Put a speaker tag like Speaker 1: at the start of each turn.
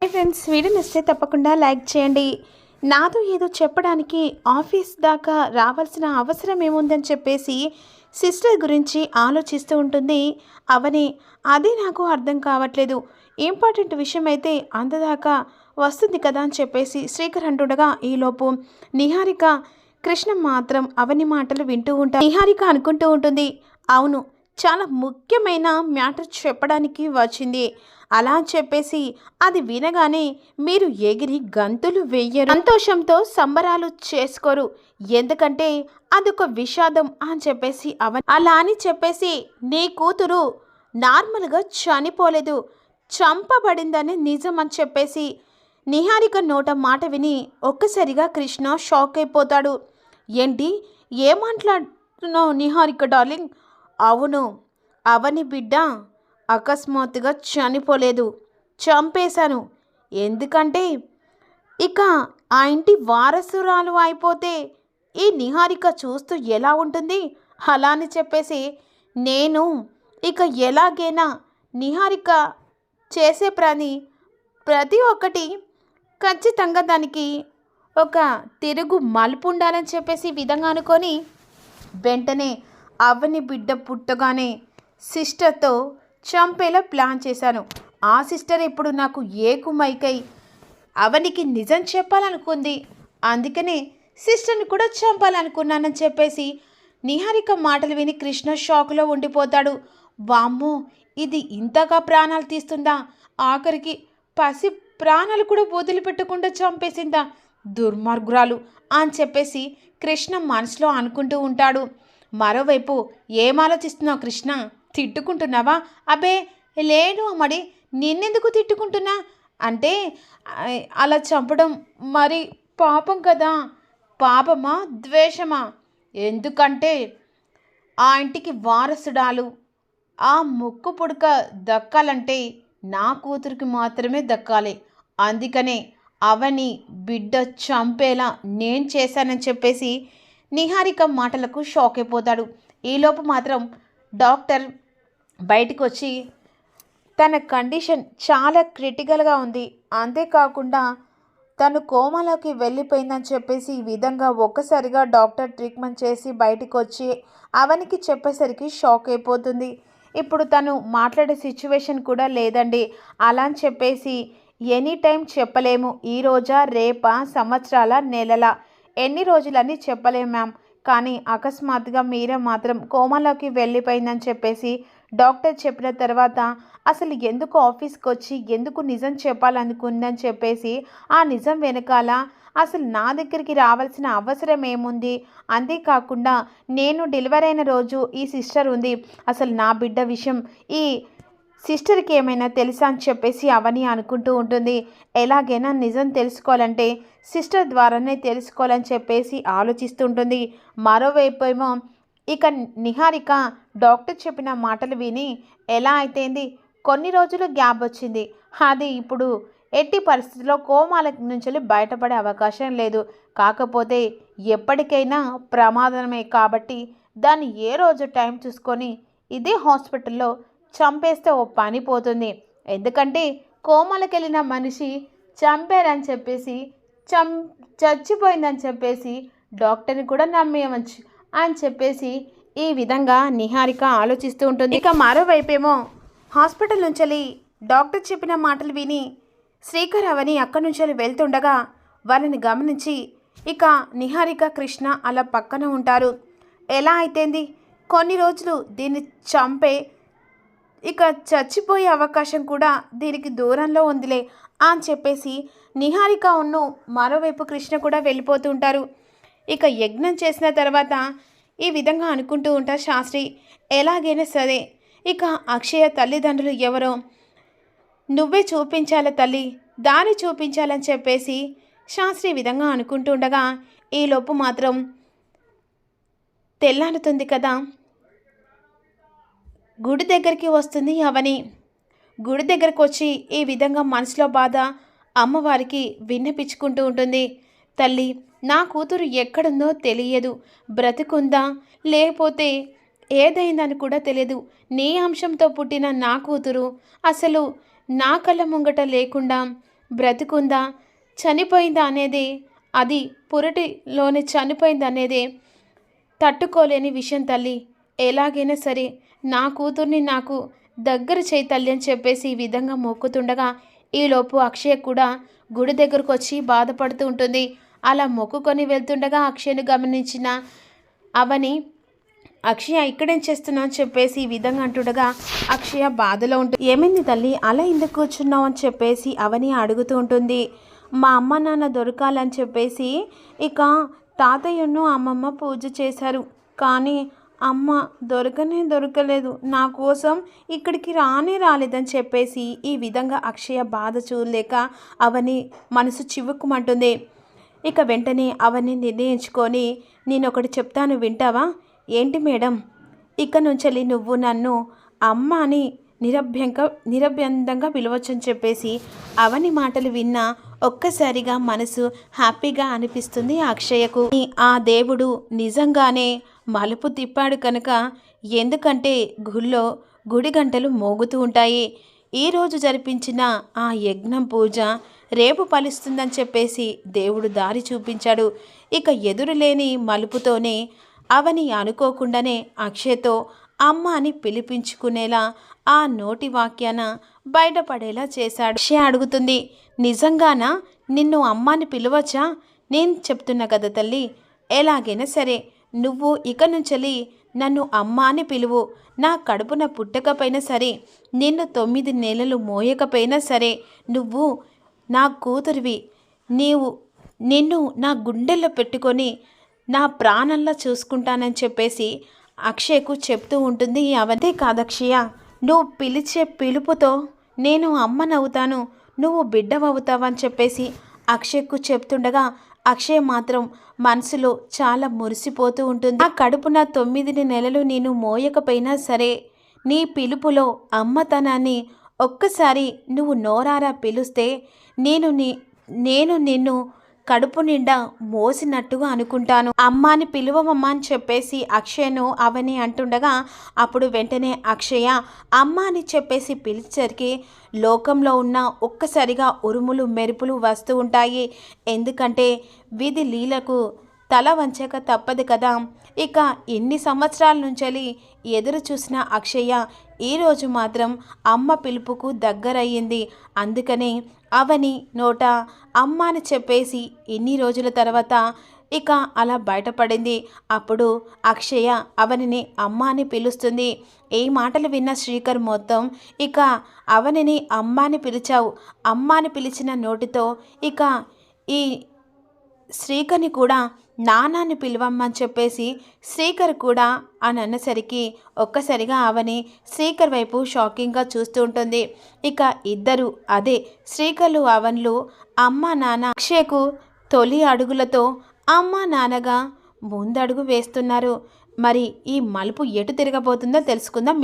Speaker 1: Hi friends, video నచ్చితే తప్పకుండా like చేయండి. నాతో ఏదో చెప్పడానికి ఆఫీస్ దాకా రావాల్సిన అవసరం ఏముందని చెప్పేసి సిస్టర్ గురించి ఆలోచిస్తూ ఉంటుంది అవని. అది నాకు అర్థం కావట్లేదు. ఇంపార్టెంట్ విషయం అయితే అంతదాకా వస్తుంది కదా అని చెప్పేసి శ్రీకర్ అంటుండగా ఈలోపు నిహారిక కృష్ణ మాత్రం అవని మాటలు వింటూ ఉంటారు. నిహారిక అనుకుంటూ ఉంటుంది, అవును, చాలా ముఖ్యమైన మ్యాటర్ చెప్పడానికి వచ్చింది. అలా చెప్పేసి అది వినగానే మీరు ఎగిరి గంతులు వెయ్యరు, సంతోషంతో సంబరాలు చేసుకోరు, ఎందుకంటే అదొక విషాదం అని చెప్పేసి అలా అని చెప్పేసి నీ కూతురు నార్మల్గా చనిపోలేదు, చంపబడిందని నిజం అని చెప్పేసి నిహారిక నోట మాట విని ఒక్కసారిగా కృష్ణ షాక్ అయిపోతాడు. ఏంటి, ఏం మాట్లాడుతున్నావు నిహారిక డార్లింగ్? అవును, అవని బిడ్డ అకస్మాత్తుగా చనిపోలేదు, చంపేశాను. ఎందుకంటే ఇక ఆ ఇంటి వారసురాలు అయిపోతే ఈ నిహారిక చూస్తూ ఎలా ఉంటుంది, అలా అని చెప్పేసి నేను ఇక ఎలాగైనా నిహారిక చేసే ప్రతి ఒక్కటి ఖచ్చితంగా దానికి ఒక తిరుగు మలుపు ఉండాలని చెప్పేసి విధంగా అనుకొని వెంటనే అవని బిడ్డ పుట్టగానే సిస్టర్తో చంపేలా ప్లాన్ చేశాను. ఆ సిస్టర్ ఇప్పుడు నాకు ఏకుమైకై అవనికి నిజం చెప్పాలనుకుంది, అందుకనే సిస్టర్ని కూడా చంపాలనుకున్నానని చెప్పేసి నిహారిక మాటలు విని కృష్ణ షాక్లో ఉండిపోతాడు. వామ్మో, ఇది ఇంతగా ప్రాణాలు తీస్తుందా, ఆఖరికి పసి ప్రాణాలు కూడా వదిలిపెట్టకుండా చంపేసిందా, దుర్మార్గురాలు అని చెప్పేసి కృష్ణ మనసులో అనుకుంటూ ఉంటాడు. మరోవైపు ఏం ఆలోచిస్తున్నావు కృష్ణ? తిట్టుకుంటున్నావా? అబ్బే లేను అమ్మడి, నిన్నెందుకు తిట్టుకుంటున్నా అంటే అలా చంపడం మరి పాపం కదా. పాపమా ద్వేషమా? ఎందుకంటే ఆ ఇంటికి వారసుడాలు ఆ ముక్కు పుడక దక్కాలంటే నా కూతురికి మాత్రమే దక్కాలి, అందుకనే అవని బిడ్డ చంపేలా నేను చేశానని చెప్పేసి నిహారిక మాటలకు షాక్ అయిపోతాడు. ఈలోపు మాత్రం డాక్టర్ బయటకు వచ్చి తన కండిషన్ చాలా క్రిటికల్గా ఉంది, అంతేకాకుండా తను కోమాలోకి వెళ్ళిపోయిందని చెప్పేసి ఈ విధంగా ఒక్కసారిగా డాక్టర్ ట్రీట్మెంట్ చేసి బయటకు వచ్చి అవనికి చెప్పేసరికి షాక్ అయిపోతుంది. ఇప్పుడు తను మాట్లాడే సిచ్యువేషన్ కూడా లేదండి, అలా అని చెప్పేసి ఎనీ టైం చెప్పలేము, ఈ రోజా రేపా సంవత్సరాల నెలల ఎన్ని రోజులని చెప్పలేము మ్యామ్, కానీ అకస్మాత్తుగా మీరే మాత్రం కోమాలోకి వెళ్ళిపోయిందని చెప్పేసి డాక్టర్ చెప్పిన తర్వాత అసలు ఎందుకు ఆఫీస్కి వచ్చి ఎందుకు నిజం చెప్పాలనుకుందని చెప్పేసి ఆ నిజం వెనకాల అసలు నా దగ్గరికి రావాల్సిన అవసరం ఏముంది, అంతేకాకుండా నేను డెలివరీ అయిన రోజు ఈ సిస్టర్ ఉంది, అసలు నా బిడ్డ విషయం ఈ సిస్టర్కి ఏమైనా తెలుసా అని చెప్పేసి అవని అనుకుంటూ ఉంటుంది. ఎలాగైనా నిజం తెలుసుకోవాలంటే సిస్టర్ ద్వారానే తెలుసుకోవాలని చెప్పేసి ఆలోచిస్తుంటుంది. మరోవైపు ఏమో ఇక నిహారిక డాక్టర్ చెప్పిన మాటలు విని ఎలా అయితేంది, కొన్ని రోజులు గ్యాప్ వచ్చింది, అది ఇప్పుడు ఎట్టి పరిస్థితుల్లో కోమాల నుంచి బయటపడే అవకాశం లేదు, కాకపోతే ఎప్పటికైనా ప్రమాదమే కాబట్టి దాన్ని ఏ రోజు టైం చూసుకొని ఇదే హాస్పిటల్లో చంపేస్తే ఓ పని పోతుంది, ఎందుకంటే కోమలకి వెళ్ళిన మనిషి చంపారని చెప్పేసి చచ్చిపోయిందని చెప్పేసి డాక్టర్ని కూడా నమ్మేయవచ్చు అని చెప్పేసి ఈ విధంగా నిహారిక ఆలోచిస్తూ ఉంటుంది. ఇక మరోవైపేమో హాస్పిటల్ నుంచి డాక్టర్ చెప్పిన మాటలు విని శ్రీకర్ అవని అక్కడి నుంచి వెళ్తుండగా వాళ్ళని గమనించి ఇక నిహారిక కృష్ణ అలా పక్కన ఉంటారు. ఎలా అయితేంది, కొన్ని రోజులు దీన్ని చంపే ఇక చచ్చిపోయే అవకాశం కూడా దీనికి దూరంలో ఉందిలే అని చెప్పేసి నిహారిక ఉన్ను మరోవైపు కృష్ణ కూడా వెళ్ళిపోతూ ఉంటారు. ఇక యజ్ఞం చేసిన తర్వాత ఈ విధంగా అనుకుంటూ ఉంటారు శాస్త్రి, ఎలాగైనా సరే ఇక అక్షయ తల్లిదండ్రులు ఎవరో నువ్వే చూపించాలి తల్లి, దారి చూపించాలని చెప్పేసి శాస్త్రి విధంగా అనుకుంటూ ఉండగా ఈలోపు మాత్రం తెల్లారుతుంది కదా. గుడి దగ్గరికి వస్తుంది అవని. గుడి దగ్గరకు వచ్చి ఈ విధంగా మనసులో బాధ అమ్మవారికి విన్నపించుకుంటూ ఉంటుంది. తల్లి, నా కూతురు ఎక్కడుందో తెలియదు, బ్రతికుందా లేకపోతే ఏదైందని కూడా తెలియదు, నీ అంశంతో పుట్టిన నా కూతురు అసలు నా కళ్ళ ముంగట లేకుండా బ్రతికుందా చనిపోయిందా అనేది, అది పురటిలోనే చనిపోయింది అనేది తట్టుకోలేని విషయం తల్లి. ఎలాగైనా సరే నా కూతుర్ని నాకు దగ్గర చేయి తల్లి అని చెప్పేసి ఈ విధంగా మొక్కుతుండగా ఈలోపు అక్షయ కూడా గుడి దగ్గరకు వచ్చి బాధపడుతూ ఉంటుంది. అలా మొక్కుకొని వెళ్తుండగా అక్షయను గమనించిన అవని, అక్షయ ఇక్కడేం చేస్తున్నావు అని చెప్పేసి ఈ విధంగా అంటుండగా అక్షయ బాధలో ఉంటుంది. ఏమైంది తల్లి అలా ఎందుకు కూర్చున్నావు అని చెప్పేసి అవని అడుగుతూ ఉంటుంది. మా అమ్మ నాన్న దొరకాలని చెప్పేసి ఇక తాతయ్యను అమ్మమ్మ పూజ చేశారు, కానీ అమ్మ దొరకలేదు, నా కోసం ఇక్కడికి రాలేదని చెప్పేసి ఈ విధంగా అక్షయ బాధ చూడలేక అవని మనసు చివుక్కుమంటుంది. ఇక వెంటనే అవన్నీ నిర్ణయించుకొని, నేను ఒకటి చెప్తాను వింటావా? ఏంటి మేడం? ఇక నుంచి నువ్వు నన్ను అమ్మ అని నిరభ్యంతంగా పిలవచ్చని చెప్పేసి అవని మాటలు విన్నా ఒక్కసారిగా మనసు హ్యాపీగా అనిపిస్తుంది అక్షయకు. ఆ దేవుడు నిజంగానే మలుపు తిప్పాడు కనుక, ఎందుకంటే గుడి గంటలు మోగుతూ ఉంటాయి. ఈరోజు జరిపించిన ఆ యజ్ఞం పూజ రేపు ఫలిస్తుందని చెప్పేసి దేవుడు దారి చూపించాడు. ఇక ఎదురులేని మలుపుతోనే అవని అనుకోకుండానే అక్షయ్తో అమ్మ అని పిలిపించుకునేలా ఆ నోటి వాక్యాన బయటపడేలా చేశాడు. అక్షయ అడుగుతుంది, నిజంగానా నిన్ను అమ్మాని పిలవచ్చా? నేను చెప్తున్నా కదా తల్లి, ఎలాగైనా సరే నువ్వు ఇక నుంచి నన్ను అమ్మ అని పిలువు. నా కడుపున పుట్టకపోయినా సరే, నిన్ను 9 నెలలు మోయకపోయినా సరే, నువ్వు నా కూతురివి. నిన్ను నా గుండెల్లో పెట్టుకొని నా ప్రాణంలో చూసుకుంటానని చెప్పేసి అక్షయ్కు చెప్తూ ఉంటుంది. అవంతే కాదక్షయ, నువ్వు పిలిచే పిలుపుతో నేను అమ్మనవుతాను, నువ్వు బిడ్డవవుతావని చెప్పేసి అక్షయ్కు చెప్తుండగా అక్షయ్ మాత్రం మనసులో చాలా మురిసిపోతూ ఉంటుంది. ఆ కడుపున 9 నెలలు నేను మోయకపోయినా సరే, నీ పిలుపులో అమ్మతనాన్ని ఒక్కసారి నువ్వు నోరారా పిలుస్తే నేను నిన్ను కడుపు నిండా మోసినట్టుగా అనుకుంటాను. అమ్మాని పిలువమమ్మా అని చెప్పేసి అక్షయను అవని అంటుండగా అప్పుడు వెంటనే అక్షయ అమ్మ అని చెప్పేసి పిలిచేసరికి లోకంలో ఉన్న ఒక్కసారిగా ఉరుములు మెరుపులు వస్తూ ఉంటాయి. ఎందుకంటే విధి లీలకు తల వంచక తప్పదు కదా. ఇక ఎన్ని సంవత్సరాల నుంచి ఎదురు చూసిన అక్షయ ఈరోజు మాత్రం అమ్మ పిలుపుకు దగ్గరయ్యింది. అందుకనే అవని నోట అమ్మ అని చెప్పేసి ఇన్ని రోజుల తర్వాత ఇక అలా బయటపడింది. అప్పుడు అక్షయ అవనిని అమ్మ అని పిలుస్తుంది. ఈ మాటలు విన్న శ్రీకర్ మొత్తం, ఇక అవనిని అమ్మ అని పిలిచావు, అమ్మ అని పిలిచిన నోటితో ఇక ఈ శ్రీకర్ని కూడా నాన్నని పిలవమ్మని చెప్పేసి శ్రీకర్ కూడా అని అన్నసరికి ఒక్కసారిగా అవని శ్రీకర్ వైపు షాకింగ్గా చూస్తూ ఉంటుంది. ఇక ఇద్దరు అదే శ్రీకర్లు అవన్లు అమ్మ నాన్న అక్షయ్కు తొలి అడుగులతో అమ్మ నాన్నగా ముందడుగు వేస్తున్నారు. మరి ఈ మలుపు ఎటు తిరగబోతుందో తెలుసుకుందాం.